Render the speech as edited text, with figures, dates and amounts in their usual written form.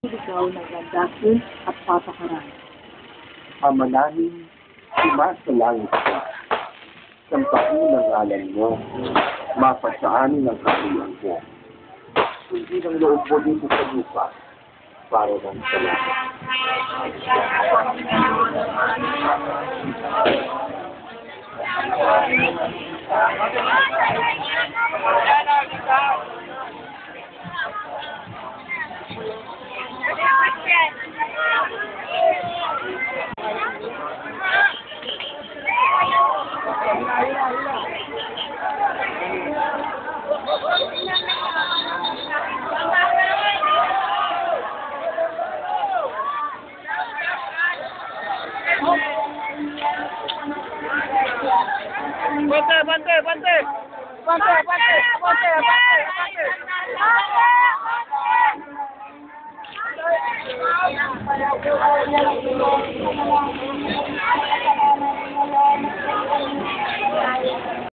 Ikaw ng landasin at patakaran. Ama namin, sumasalangit ka. Sampahin ang ngalan mo. Mapasaanin ang kahuluan mo. Sundin ang loob mo dito sa lupa para ng salamat. Bante!